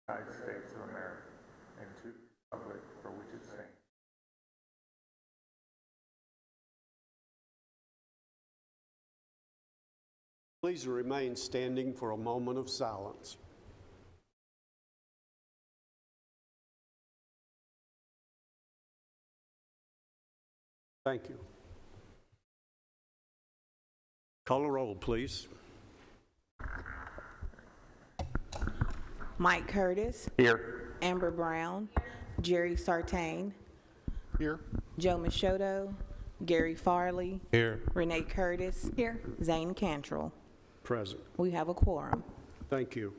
United States of America and to the republic for which it stands. Please remain standing for a moment of silence. Thank you. Call a roll, please. Mike Curtis. Here. Amber Brown. Jerry Sartain. Here. Joe Machoto. Gary Farley. Here. Renee Curtis. Here. Zane Cantrell. Present. We have a quorum. Thank you.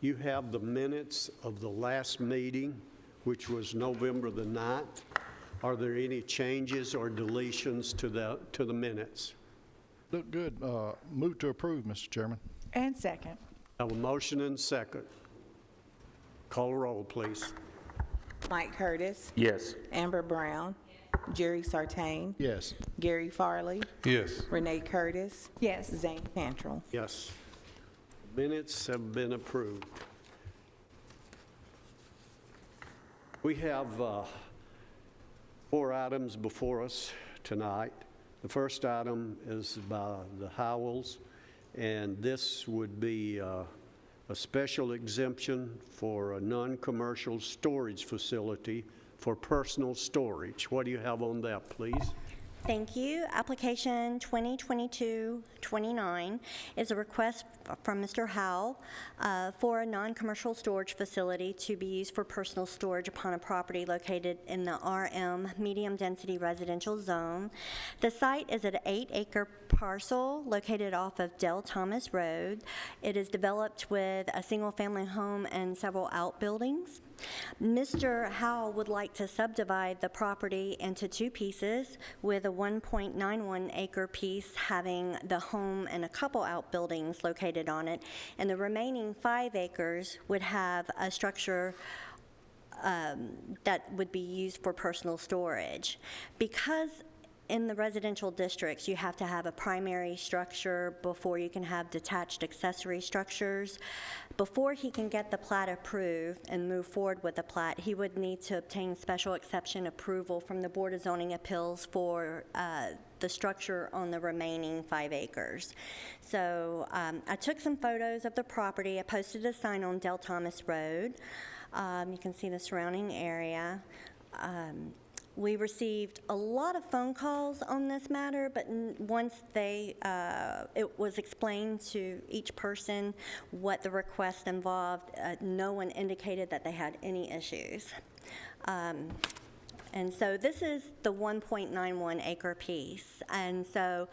You have the minutes of the last meeting, which was November the 9th. Are there any changes or deletions to the minutes? Look good. Move to approve, Mr. Chairman. And second. I have a motion and second. Call a roll, please. Mike Curtis. Yes. Amber Brown. Jerry Sartain. Yes. Gary Farley. Yes. Renee Curtis. Yes. Zane Cantrell. Yes. Minutes have been approved. We have 4 items before us tonight. The first item is by the Howells, and this would be a special exemption for a non-commercial storage facility for personal storage. What do you have on that, please? Thank you. Application 2022-29 is a request from Mr. Howell for a non-commercial storage facility to be used for personal storage upon a property located in the RM medium density residential zone. The site is an 8-acre parcel located off of Del Thomas Road. It is developed with a single-family home and several outbuildings. Mr. Howell would like to subdivide the property into 2 pieces, with a 1.91 acre piece having the home and a couple outbuildings located on it, and the remaining 5 acres would have a structure that would be used for personal storage. Because in the residential districts, you have to have a primary structure before you can have detached accessory structures. Before he can get the plat approved and move forward with the plat, he would need to obtain special exception approval from the Board of Zoning Appeals for the structure on the remaining 5 acres. So I took some photos of the property. I posted a sign on Del Thomas Road. You can see the surrounding area. We received a lot of phone calls on this matter, but once it was explained to each person what the request involved, no one indicated that they had any issues. And so this is the 1.91 acre piece. And so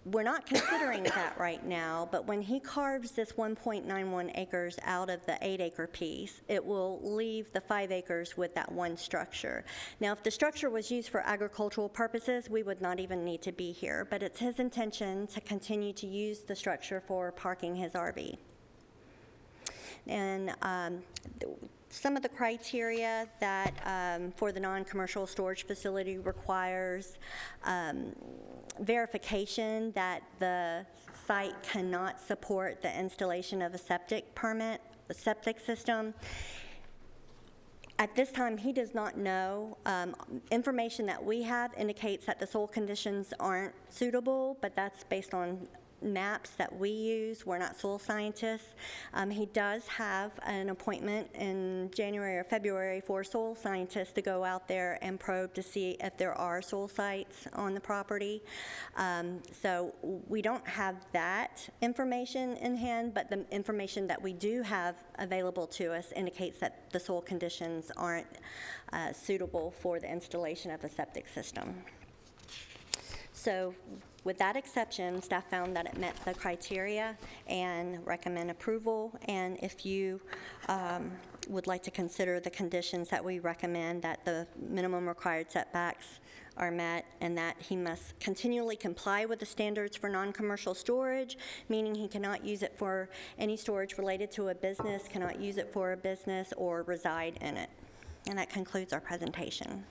we're not considering that right now, but when he carves this 1.91 acres out of the 8-acre piece, it will leave the 5 acres with that one structure. Now, if the structure was used for agricultural purposes, we would not even need to be here, but it's his intention to continue to use the structure for parking his RV. And some of the criteria that for the non-commercial storage facility requires verification that the site cannot support the installation of a septic system. At this time, he does not know. Information that we have indicates that the soil conditions aren't suitable, but that's based on maps that we use. We're not soil scientists. He does have an appointment in January or February for soil scientists to go out there and probe to see if there are soil sites on the property. So we don't have that information in hand, but the information that we do have available to us indicates that the soil conditions aren't suitable for the installation of a septic system. So with that exception, staff found that it met the criteria and recommend approval. And if you would like to consider the conditions that we recommend, that the minimum required setbacks are met and that he must continually comply with the standards for non-commercial storage, meaning he cannot use it for any storage related to a business, cannot use it for a business or reside in it. And that concludes our presentation.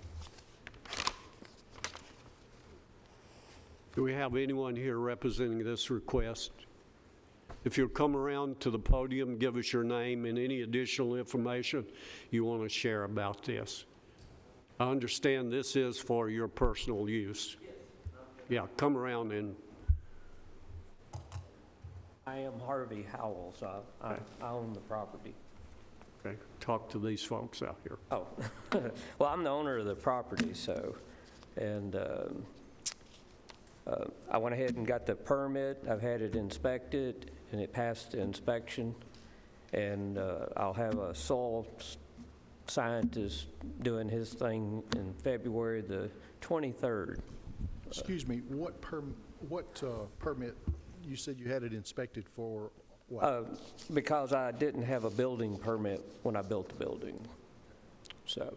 Do we have anyone here representing this request? If you'll come around to the podium, give us your name and any additional information you want to share about this. I understand this is for your personal use. Yeah, come around and, I am Harvey Howell, so I own the property. okay, talk to these folks out here. Oh, well, I'm the owner of the property, so, and I went ahead and got the permit. I've had it inspected, and it passed the inspection. And I'll have a soil scientist doing his thing in February the 23rd. Excuse me, what permit, you said you had it inspected for what? Because I didn't have a building permit when I built the building, so.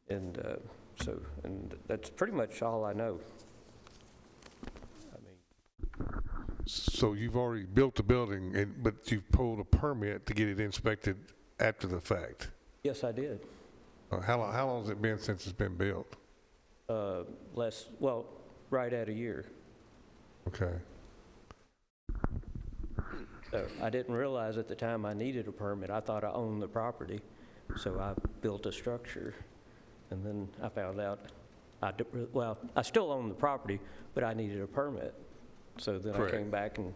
And and that's pretty much all I know. I mean, So you've already built the building, but you've pulled a permit to get it inspected after the fact? yes, I did. How long has it been since it's been built? Right at a year. Okay. So I didn't realize at the time I needed a permit. I thought I owned the property, so I built a structure. And then I found out, I still own the property, but I needed a permit. So then Correct. I came back and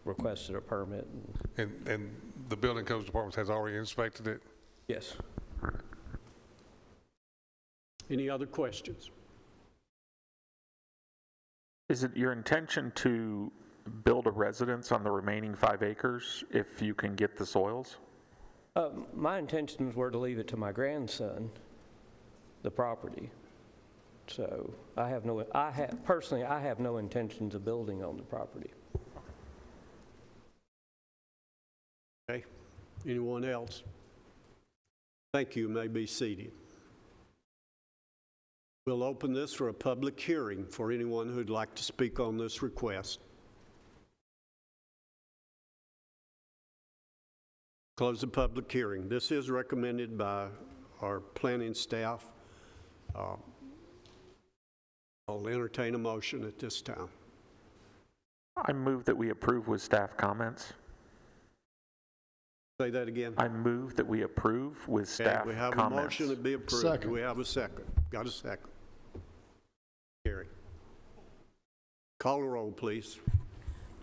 requested a permit. And the building codes department has already inspected it? Yes. Any other questions? Is it your intention to build a residence on the remaining 5 acres if you can get the soils? My intentions were to leave it to my grandson, the property. So personally, I have no intentions of building on the property. Okay, anyone else? Thank you, you may be seated. We'll open this for a public hearing for anyone who'd like to speak on this request. Close the public hearing. This is recommended by our planning staff. I'll entertain a motion at this time. I move that we approve with staff comments. Say that again. I move that we approve with Okay, staff we have comments. a motion to be approved. Second. Do we have a second? Got a second? Gary. Call the roll, please.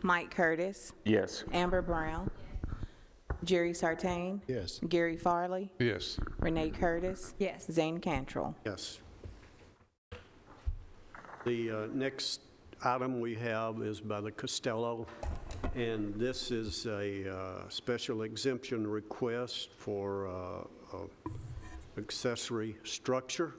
Mike Curtis, Yes. Amber Brown, Jerry Sartain, Yes. Gary Farley, Yes. Renee Curtis. Yes. Zane Cantrell. Yes. The next item we have is by the Castillo, and this is a special exemption request for accessory structure.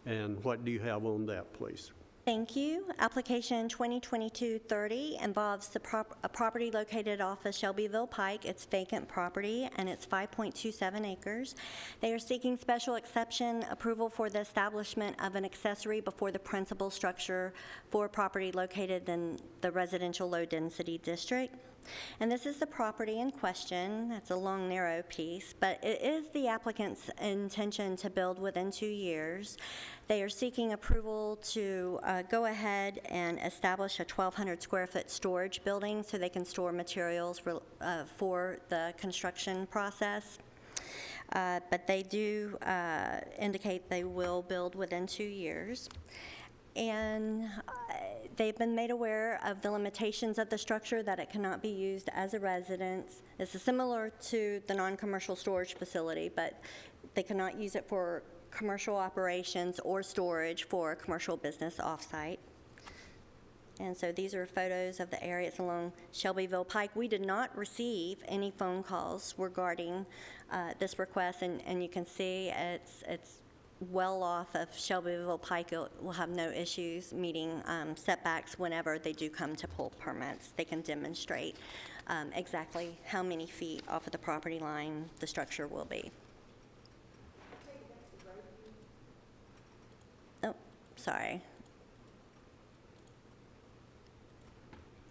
And what do you have on that, please? Thank you. Application 2022-30 involves a property located off of Shelbyville Pike. It's vacant property, and it's 5.27 acres. They are seeking special exception approval for the establishment of an accessory before the principal structure for property located in the residential low-density district. And this is the property in question. It's a long, narrow piece, but it is the applicant's intention to build within 2 years. They are seeking approval to go ahead and establish a 1,200 square foot storage building so they can store materials for the construction process. But they do indicate they will build within 2 years. And they've been made aware of the limitations of the structure, that it cannot be used as a residence. This is similar to the non-commercial storage facility, but they cannot use it for commercial operations or storage for a commercial business offsite. And so these are photos of the area. It's along Shelbyville Pike. We did not receive any phone calls regarding this request, and you can see it's well off of Shelbyville Pike. It will have no issues meeting setbacks whenever they do come to pull permits. They can demonstrate exactly how many feet off of the property line the structure will be. Oh, sorry.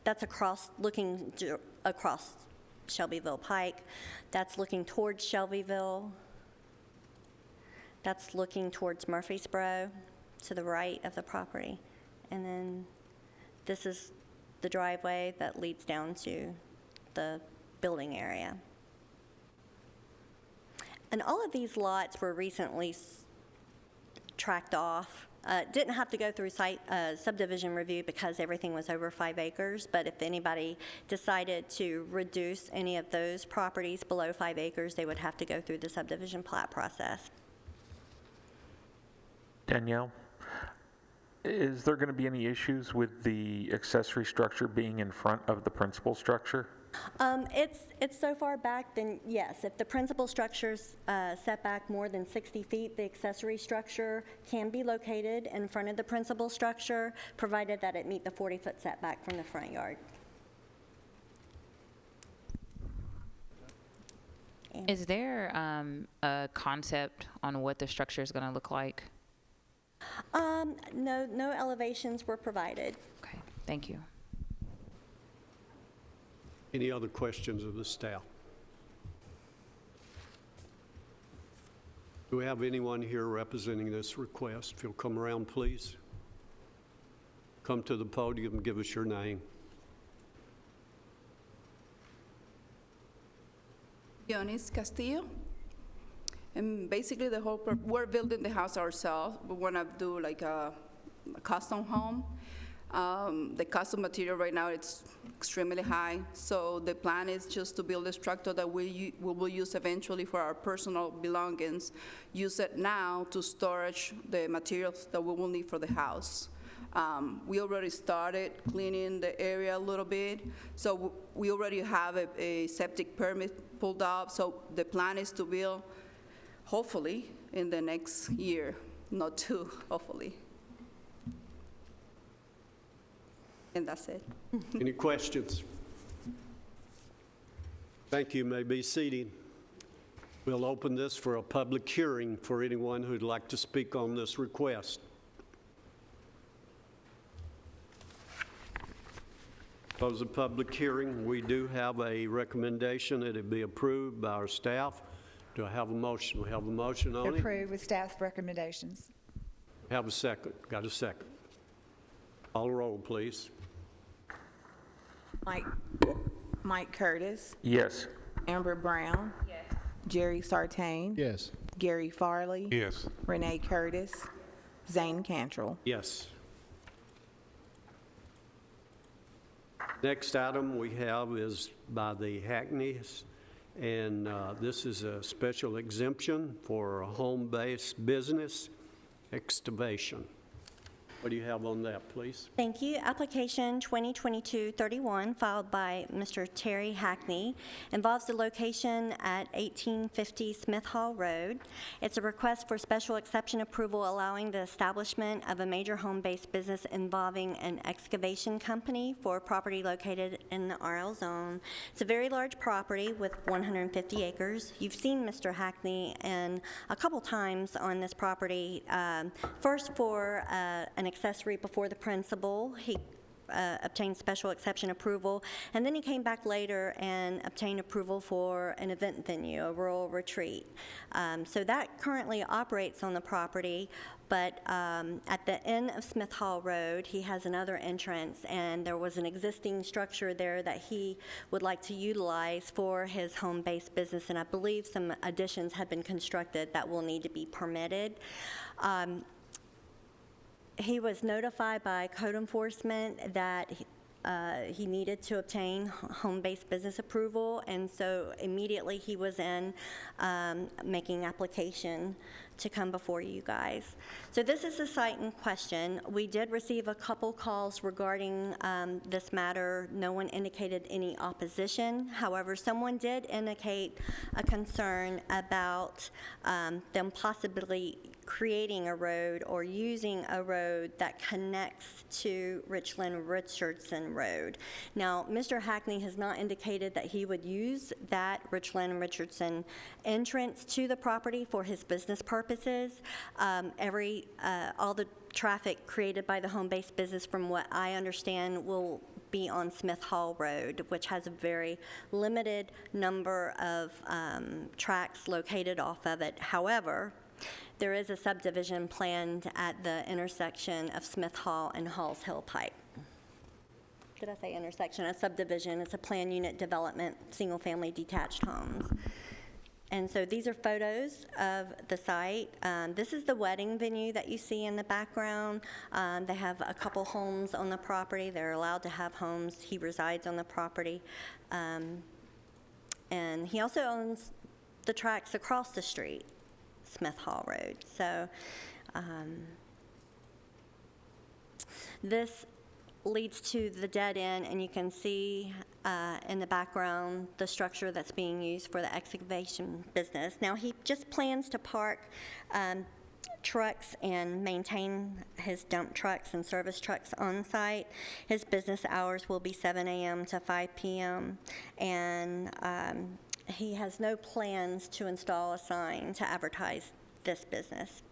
That's looking across Shelbyville Pike. That's looking towards Shelbyville. That's looking towards Murfreesboro to the right of the property. And then this is the driveway that leads down to the building area. And all of these lots were recently tracked off. Didn't have to go through site subdivision review because everything was over 5 acres, but if anybody decided to reduce any of those properties below 5 acres, they would have to go through the subdivision plat process. Danielle, is there going to be any issues with the accessory structure being in front of the principal structure? It's so far back, then yes. If the principal structure's set back more than 60 feet, the accessory structure can be located in front of the principal structure, provided that it meet the 40-foot setback from the front yard. Is there a concept on what the structure is going to look like? No elevations were provided. Okay, thank you. Any other questions of the staff? Do we have anyone here representing this request? If you'll come around, please. Come to the podium and give us your name. Dionis, Castillo. And basically we're building the house ourselves. We want to do like a custom home. The custom material right now, it's extremely high. So the plan is just to build a structure that we will use eventually for our personal belongings. Use it now to storage the materials that we will need for the house. We already started cleaning the area a little bit. So we already have a septic permit pulled up. So the plan is to build, hopefully, in the next year, not two, hopefully. And that's it. Any questions? Thank you. You may be seated. We'll open this for a public hearing for anyone who'd like to speak on this request. Close the public hearing. We do have a recommendation that it be approved by our staff. Do I have a motion? We have a motion on it? Approved with staff's recommendations. Have a second. Got a second. Call the roll, please. Mike Curtis, Yes. Amber Brown, Jerry Sartain, Yes. Gary Farley, Yes. Renee Curtis, Zane Cantrell. Yes. Next item we have is by the Hackneys, and this is a special exemption for a home-based business excavation. What do you have on that, please? Thank you. Application 2022-31 filed by Mr. Terry Hackney involves the location at 1850 Smith Hall Road. It's a request for special exception approval allowing the establishment of a major home-based business involving an excavation company for property located in the RL zone. It's a very large property with 150 acres. You've seen Mr. Hackney a couple times on this property. First for an accessory before the principal. He obtained special exception approval, and then he came back later and obtained approval for an event venue, a rural retreat. So that currently operates on the property, but at the end of Smith Hall Road, he has another entrance, and there was an existing structure there that he would like to utilize for his home-based business, and I believe some additions have been constructed that will need to be permitted. He was notified by code enforcement that he needed to obtain home-based business approval, and so immediately he was in making application to come before you guys. So this is the site in question. We did receive a couple calls regarding this matter. No one indicated any opposition. However, someone did indicate a concern about them possibly creating a road or using a road that connects to Richland Richardson Road. Now, Mr. Hackney has not indicated that he would use that Richland Richardson entrance to the property for his business purposes. All the traffic created by the home-based business, from what I understand, will be on Smith Hall Road, which has a very limited number of tracks located off of it. However, there is a subdivision planned at the intersection of Smith Hall and Halls Hill Pike. did I say intersection? A subdivision. It's a planned unit development, single-family detached homes. And so these are photos of the site. This is the wedding venue that you see in the background. They have a couple homes on the property. They're allowed to have homes. He resides on the property. And he also owns the tracks across the street, Smith Hall Road. So this leads to the dead end, and you can see in the background the structure that's being used for the excavation business. Now, he just plans to park trucks and maintain his dump trucks and service trucks on site. His business hours will be 7 a.m. to 5 p.m., and he has no plans to install a sign to advertise this business.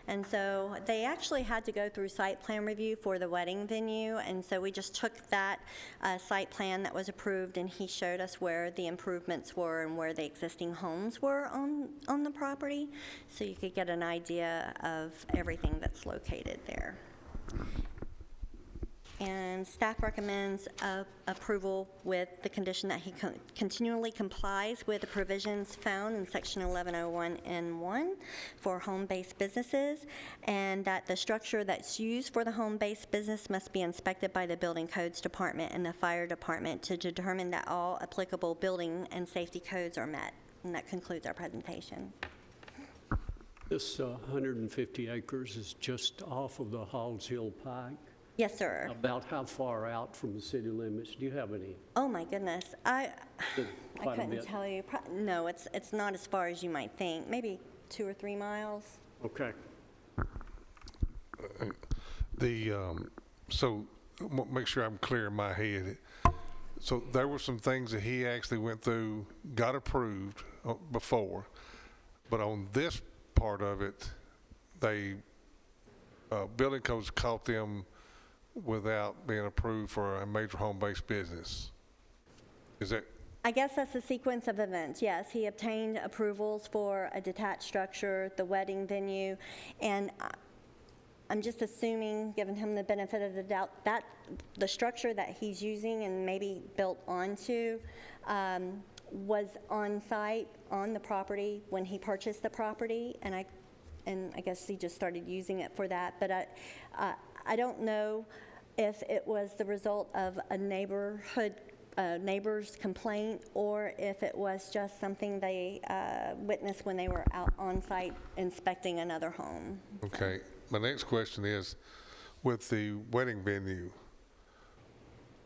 And so they actually had to go through site plan review for the wedding venue, and so we just took that site plan that was approved, and he showed us where the improvements were and where the existing homes were on the property, so you could get an idea of everything that's located there. And staff recommends approval with the condition that he continually complies with the provisions found in Section 1101N1 for home-based businesses, and that the structure that's used for the home-based business must be inspected by the Building Codes Department and the Fire Department to determine that all applicable building and safety codes are met. And that concludes our presentation. This 150 acres is just off of the Halls Hill Pike. Yes, sir. About how far out from the city limits? Do you have any? Oh, my goodness. I Quite a couldn't bit. tell you. No, it's not as far as you might think. Maybe 2 or 3 miles. Okay. So, make sure I'm clear in my head. So there were some things that he actually went through, got approved before, but on this part of it, building codes caught them without being approved for a major home-based business. Is that? I guess that's the sequence of events. Yes, he obtained approvals for a detached structure, the wedding venue, and I'm just assuming, giving him the benefit of the doubt, that the structure that he's using and maybe built onto was on site on the property when he purchased the property, and I guess he just started using it for that. But I don't know if it was the result of a neighbor's complaint or if it was just something they witnessed when they were out on site inspecting another home. Okay. My next question is, with the wedding venue,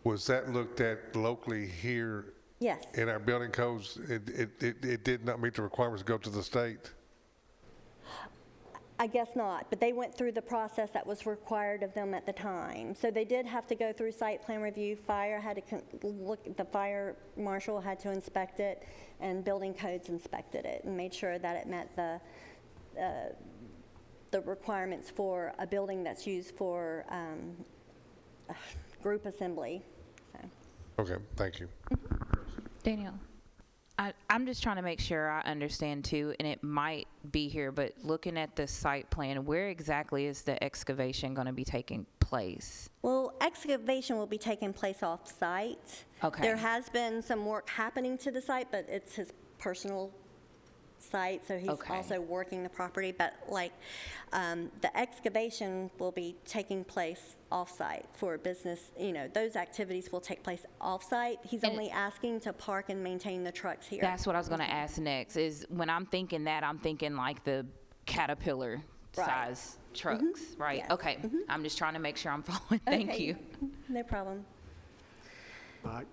was that looked at locally here? Yes. In our building codes? It did not meet the requirements to go to the state? I guess not, but they went through the process that was required of them at the time. So they did have to go through site plan review. Fire had to the fire marshal had to inspect it, and building codes inspected it and made sure that it met the requirements for a building that's used for group assembly. So. Okay, thank you. Danielle, I'm just trying to make sure I understand too, and it might be here, but looking at the site plan, where exactly is the excavation going to be taking place? Well, excavation will be taking place off-site. Okay. There has been some work happening to the site, but it's his personal site, so he's also working the property. But like the excavation will be taking place off-site for business. You know, those activities will take place off-site. He's only asking to park and maintain the trucks here. That's what I was going to ask next. Is when I'm thinking that, I'm thinking like the Caterpillar size trucks, right? Yes. Okay. I'm just trying to make sure I'm following. Thank you. No problem. Mike?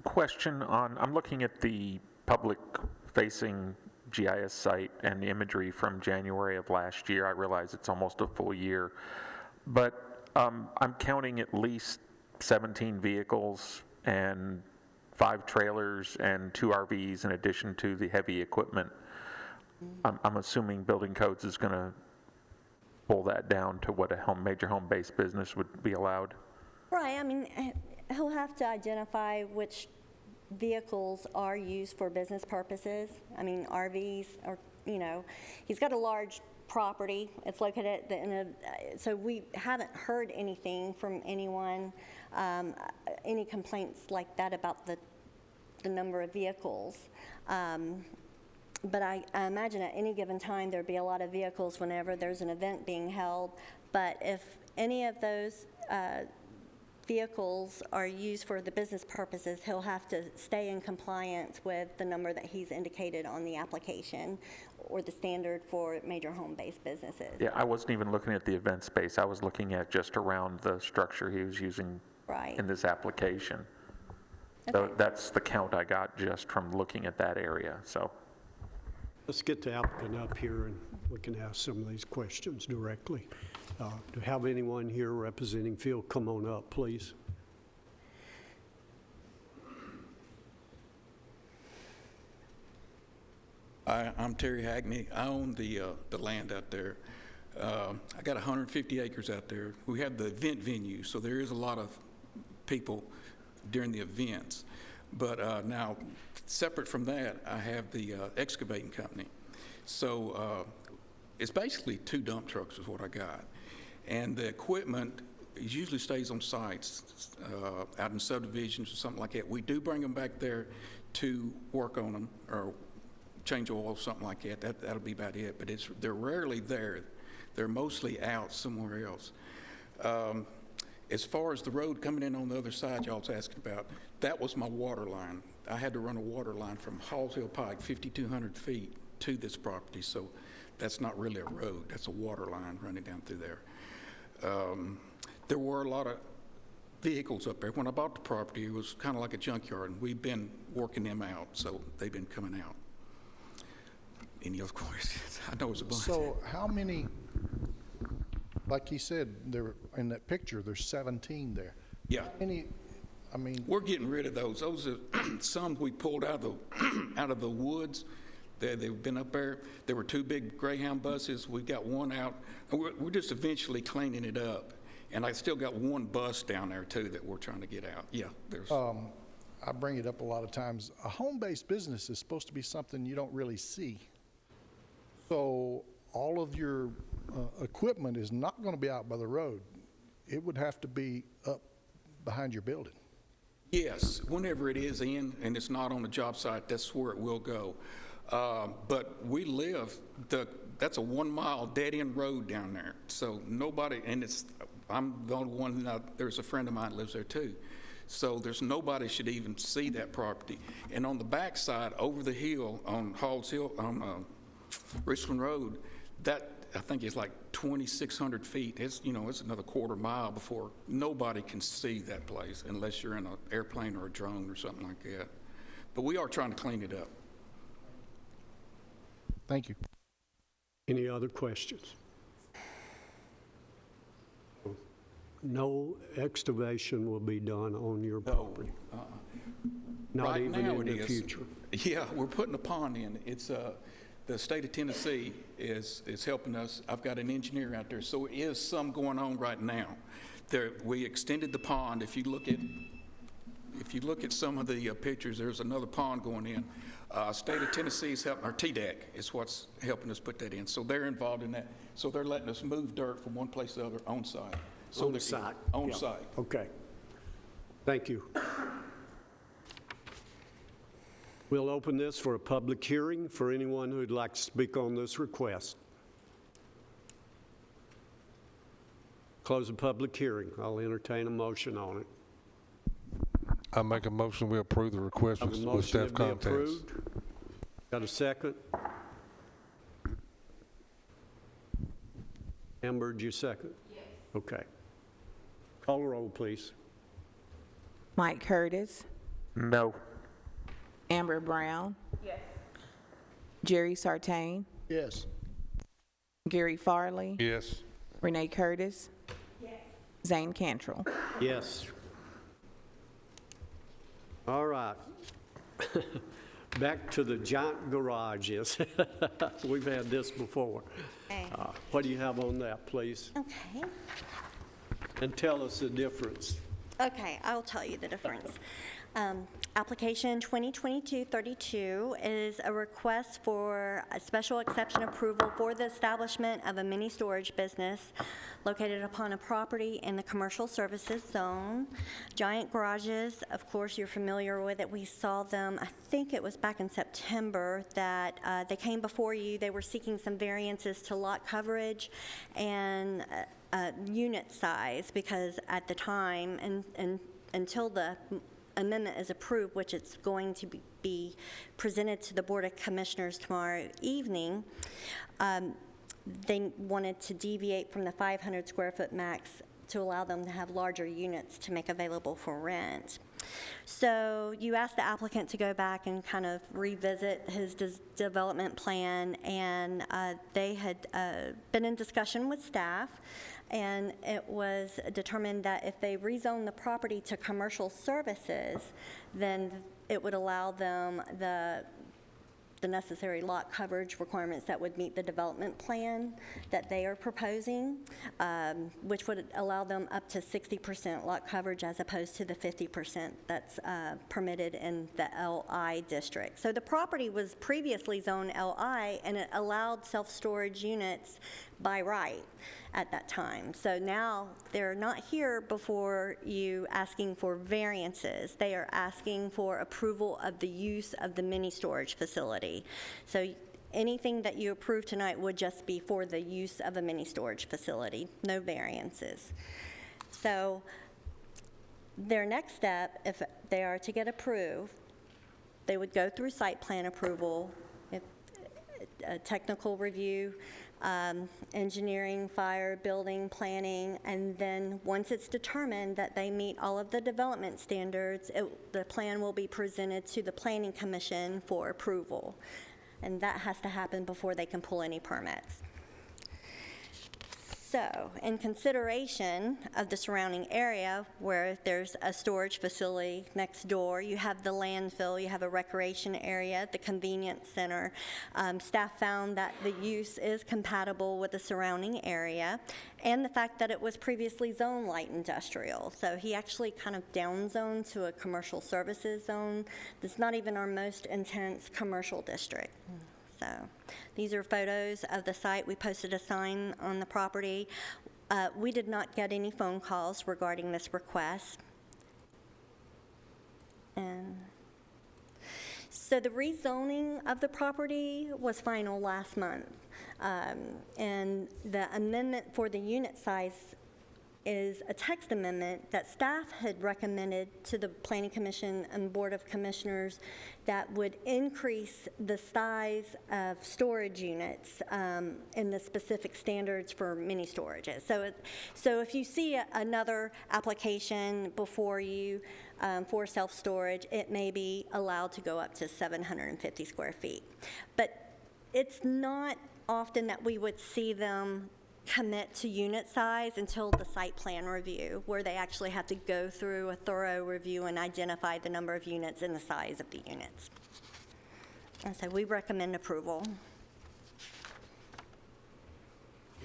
Question on, I'm looking at the public-facing GIS site and the imagery from January of last year. I realize it's almost a full year, but I'm counting at least 17 vehicles and 5 trailers and 2 RVs in addition to the heavy equipment. I'm assuming building codes is going to pull that down to what a major home-based business would be allowed. Right. I mean, he'll have to identify which vehicles are used for business purposes. I mean, RVs, or, you know, he's got a large property. It's located so we haven't heard anything from anyone, any complaints like that about the number of vehicles. But I imagine at any given time, there'd be a lot of vehicles whenever there's an event being held. But if any of those vehicles are used for the business purposes, he'll have to stay in compliance with the number that he's indicated on the application or the standard for major home-based businesses. Yeah, I wasn't even looking at the event space. I was looking at just around the structure he was using Right. in this application. Okay. So that's the count I got just from looking at that area, so. Let's get the applicant up here and we can ask some of these questions directly. Do you have anyone here representing Field? Come on up, please. I'm Terry Hackney. I own the land out there. I got 150 acres out there. We have the event venue, so there is a lot of people during the events. But now, separate from that, I have the excavating company. So it's basically 2 dump trucks is what I got. And the equipment usually stays on sites, out in subdivisions or something like that. We do bring them back there to work on them or change oil, something like that. That'll be about it. But they're rarely there. They're mostly out somewhere else. As far as the road coming in on the other side y'all was asking about, that was my water line. I had to run a water line from Halls Hill Pike, 5,200 feet, to this property. So that's not really a road. That's a water line running down through there. There were a lot of vehicles up there. When I bought the property, it was kind of like a junkyard, and we've been working them out, so they've been coming out. Any other questions? I know it's a bunch. So how many, like you said, there in that picture, there's 17 there. Yeah. Any, I mean, We're getting rid of those. Those are some we pulled out of the woods. They've been up there. There were 2 big Greyhound buses. We've got one out. And we're just eventually cleaning it up. And I still got 1 bus down there, too, that we're trying to get out. Yeah, there's... I bring it up a lot of times. A home-based business is supposed to be something you don't really see. So all of your equipment is not going to be out by the road. It would have to be up behind your building. Yes, whenever it is in and it's not on the job site, that's where it will go. But we live, that's a 1-mile dead-end road down there. So nobody, and I'm the only one, there's a friend of mine that lives there too. So there's nobody should even see that property. And on the back side, over the hill on Halls Hill, on Richland Road, that I think is like 2,600 feet. It's another 1/4 mile before nobody can see that place unless you're in an airplane or a drone or something like that. But we are trying to clean it up. Thank you. Any other questions? No excavation will be done on your property? Not Right even now in it the is. future? Yeah, we're putting a pond in. It's the state of Tennessee is helping us. I've got an engineer out there, so it is some going on right now. We extended the pond. If you look at some of the pictures, there's another pond going in. State of Tennessee is helping, our TDEC is what's helping us put that in. So they're involved in that. So they're letting us move dirt from one place to the other on site. So On site? On Yeah. site. Okay. Thank you. We'll open this for a public hearing for anyone who'd like to speak on this request. Close the public hearing. I'll entertain a motion on it. I make a motion, we approve the request Have a with motion staff to be contacts. approved. Got a second? Amber, did you second? Yes. Okay. Call the roll, please. Mike Curtis, No. Amber Brown. Yes. Jerry Sartain, Yes. Gary Farley, Yes. Renee Curtis. Yes. Zane Cantrell. Yes. All right. Back to the giant garages. We've had this before. Okay. What do you have on that, please? Okay. And tell us the difference. Okay, I'll tell you the difference. Application 2022-32 is a request for a special exception approval for the establishment of a mini storage business located upon a property in the commercial services zone. Giant garages, of course, you're familiar with it. We saw them, I think it was back in September, that they came before you. They were seeking some variances to lot coverage and unit size, because at the time, and until the amendment is approved, which it's going to be presented to the Board of Commissioners tomorrow evening, they wanted to deviate from the 500 square foot max to allow them to have larger units to make available for rent. So you asked the applicant to go back and kind of revisit his development plan, and they had been in discussion with staff, and it was determined that if they rezone the property to commercial services, then it would allow them the necessary lot coverage requirements that would meet the development plan that they are proposing, which would allow them up to 60% lot coverage as opposed to the 50% that's permitted in the LI district. So the property was previously zoned LI, and it allowed self-storage units by right at that time. So now they're not here before you asking for variances. They are asking for approval of the use of the mini storage facility. So anything that you approve tonight would just be for the use of a mini storage facility, no variances. So their next step, if they are to get approved, they would go through site plan approval, a technical review, engineering, fire, building, planning, and then once it's determined that they meet all of the development standards, the plan will be presented to the Planning Commission for approval. And that has to happen before they can pull any permits. So, in consideration of the surrounding area, where there's a storage facility next door, you have the landfill, you have a recreation area, the convenience center, staff found that the use is compatible with the surrounding area, and the fact that it was previously zoned light industrial. So he actually kind of downzoned to a commercial services zone. That's not even our most intense commercial district. So these are photos of the site. We posted a sign on the property. We did not get any phone calls regarding this request. And so the rezoning of the property was final last month. And the amendment for the unit size is a text amendment that staff had recommended to the Planning Commission and Board of Commissioners that would increase the size of storage units in the specific standards for mini storages. So if you see another application before you for self-storage, it may be allowed to go up to 750 square feet. But it's not often that we would see them commit to unit size until the site plan review, where they actually have to go through a thorough review and identify the number of units and the size of the units. And so we recommend approval.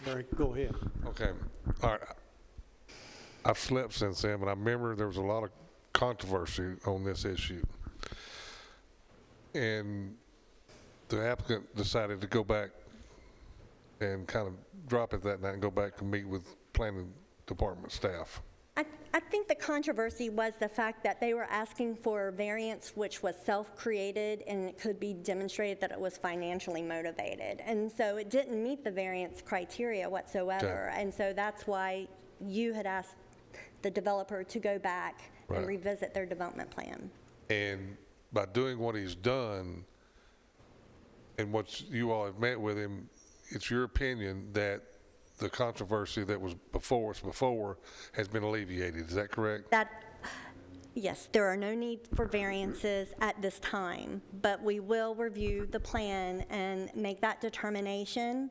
Eric, go ahead. Okay, all right. I've slept since then, but I remember there was a lot of controversy on this issue. And the applicant decided to go back and kind of drop it that night and go back and meet with planning department staff. I think the controversy was the fact that they were asking for a variance which was self-created, and it could be demonstrated that it was financially motivated. And so it didn't meet the variance criteria whatsoever. Okay. And so that's why you had asked the developer to go back and revisit their development plan. And by doing what he's done and what you all have met with him, it's your opinion that the controversy that was before us has been alleviated. Is that correct? Yes, there are no need for variances at this time, but we will review the plan and make that determination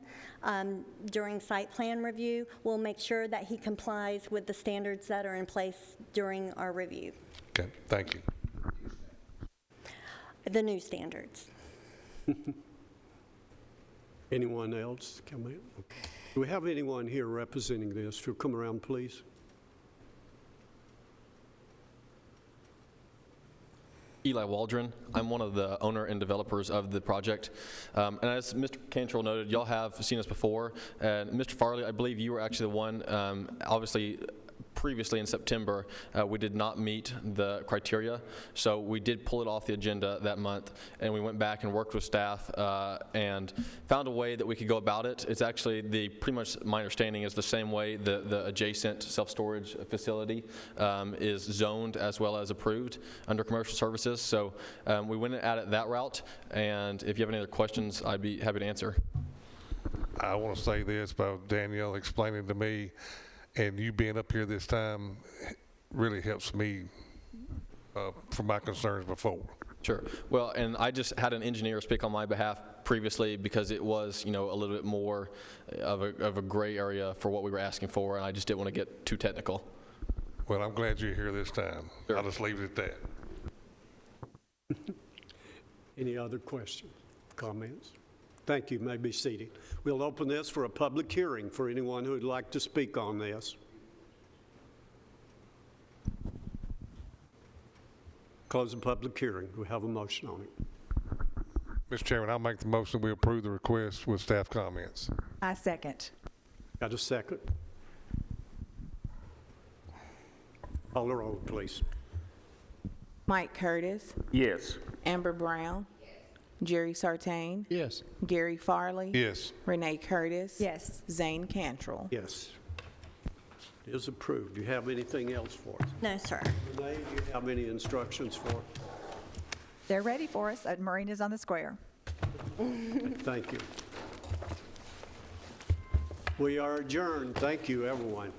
during site plan review. We'll make sure that he complies with the standards that are in place during our review. Okay, thank you. The new standards. Anyone else come in? Do we have anyone here representing this? If you'll come around, please. Eli Waldron. I'm one of the owner and developers of the project. And as Mr. Cantrell noted, y'all have seen us before. And Mr. Farley, I believe you were actually the one, obviously, previously in September, we did not meet the criteria, so we did pull it off the agenda that month, and we went back and worked with staff and found a way that we could go about it. It's actually pretty much my understanding is the same way the adjacent self-storage facility is zoned as well as approved under commercial services. So we went at it that route, and if you have any other questions, I'd be happy to answer. I want to say this about Danielle explaining to me, and you being up here this time really helps me for my concerns before. Sure. Well, and I just had an engineer speak on my behalf previously because it was, a little bit more of a gray area for what we were asking for, and I just didn't want to get too technical. Well, I'm glad you're here this time. Sure. I'll just leave it at that. Any other questions, comments? Thank you. You may be seated. We'll open this for a public hearing for anyone who would like to speak on this. Close the public hearing. We have a motion on it. Mr. Chairman, I'll make the motion we approve the request with staff comments. I second. Got a second? Call the roll, please. Mike Curtis, Yes. Amber Brown, Jerry Sartain, Yes. Gary Farley, Yes. Renee Curtis, Yes. Zane Cantrell. Yes. It is approved. Do you have anything else for us? No, sir. Renee, do you have any instructions for us? They're ready for us at Marinas on the Square. Thank you. We are adjourned. Thank you, everyone.